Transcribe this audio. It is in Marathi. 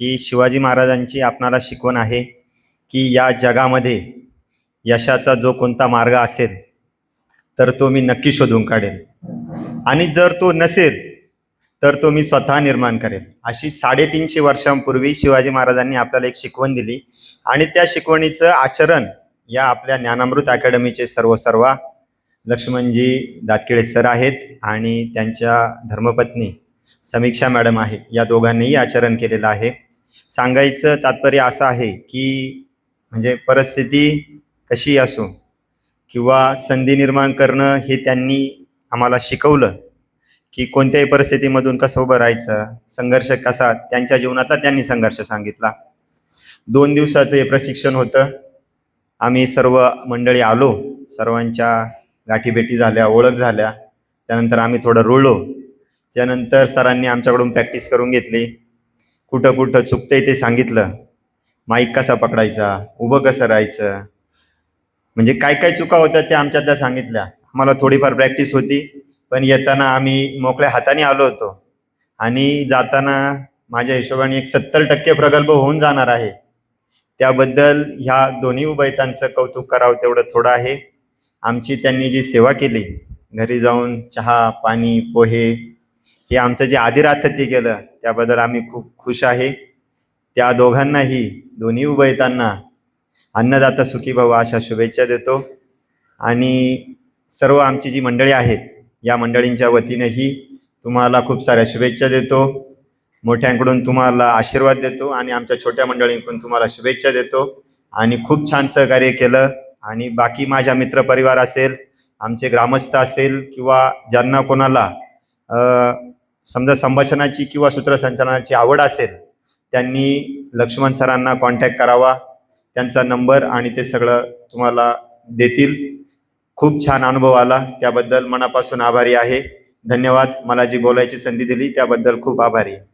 की शिवाजी महाराजांची आपणाला शिकवण आहे की या जगामध्ये यशाचा जो कोणता मार्ग असेल तर तो मी नक्की शोधून काढेल आणि जर तो नसेल तर तो मी स्वतः निर्माण करेल. अशी 350 वर्षांपूर्वी शिवाजी महाराजांनी आपल्याला एक शिकवण दिली आणि त्या शिकवणीचं आचरण या आपल्या ज्ञानामृत अकॅडमीचे सर्व लक्ष्मणजी दातकिळे सर आहेत आणि त्यांच्या धर्मपत्नी समीक्षा मॅडम आहेत. या दोघांनीही आचरण केलेलं आहे. सांगायचं तात्पर्य असं आहे की म्हणजे परिस्थिती कशी असो किंवा संधी निर्माण करणं हे त्यांनी आम्हाला शिकवलं की कोणत्याही परिस्थितीमधून कसं उभं राहायचं, संघर्ष कसा. त्यांच्या जीवनातला त्यांनी संघर्ष सांगितला. 2 दिवसाचं हे प्रशिक्षण होतं. आम्ही सर्व मंडळी आलो, सर्वांच्या गाठीभेटी झाल्या, ओळख झाल्या. त्यानंतर आम्ही थोडं रुळलो. त्यानंतर सरांनी आमच्याकडून प्रॅक्टिस करून घेतली. कुठं कुठं चुकतंय ते सांगितलं. माईक कसा पकडायचा, उभं कसं राहायचं, म्हणजे काय काय चुका होत्या त्या आमच्यातल्या सांगितल्या. आम्हाला थोडीफार प्रॅक्टिस होती, पण येताना आम्ही मोकळ्या हाताने आलो होतो आणि जाताना माझ्या हिशोबाने एक 70% प्रगल्भ होऊन जाणार आहे. त्याबद्दल ह्या दोन्ही उभयतांचं कौतुक करावं तेवढं थोडं आहे. आमची त्यांनी जी सेवा केली, घरी जाऊन चहा पाणी पोहे हे आमचं जे आदिरातिथ्य केलं त्याबद्दल आम्ही खूप खुश आहे. त्या दोघांनाही, दोन्ही उभयतांना अन्नदाता सुखी भव अशा शुभेच्छा देतो आणि सर्व आमची जी मंडळी आहेत या मंडळींच्या वतीनेही तुम्हाला खूप साऱ्या शुभेच्छा देतो. मोठ्यांकडून तुम्हाला आशीर्वाद देतो आणि आमच्या छोट्या मंडळींकडून तुम्हाला शुभेच्छा देतो. आणि खूप छान सहकार्य केलं. आणि बाकी माझ्या मित्रपरिवार असेल, आमचे ग्रामस्थ असेल किंवा ज्यांना कोणाला समजा संभाषणाची किंवा सूत्रसंचालनाची आवड असेल त्यांनी लक्ष्मण सरांना कॉन्टॅक्ट करावा. त्यांचा नंबर आणि ते सगळं तुम्हाला देतील. खूप छान अनुभव आला, त्याबद्दल मनापासून आभारी आहे. धन्यवाद. मला जी बोलायची संधी दिली त्याबद्दल खूप आभारी आहे.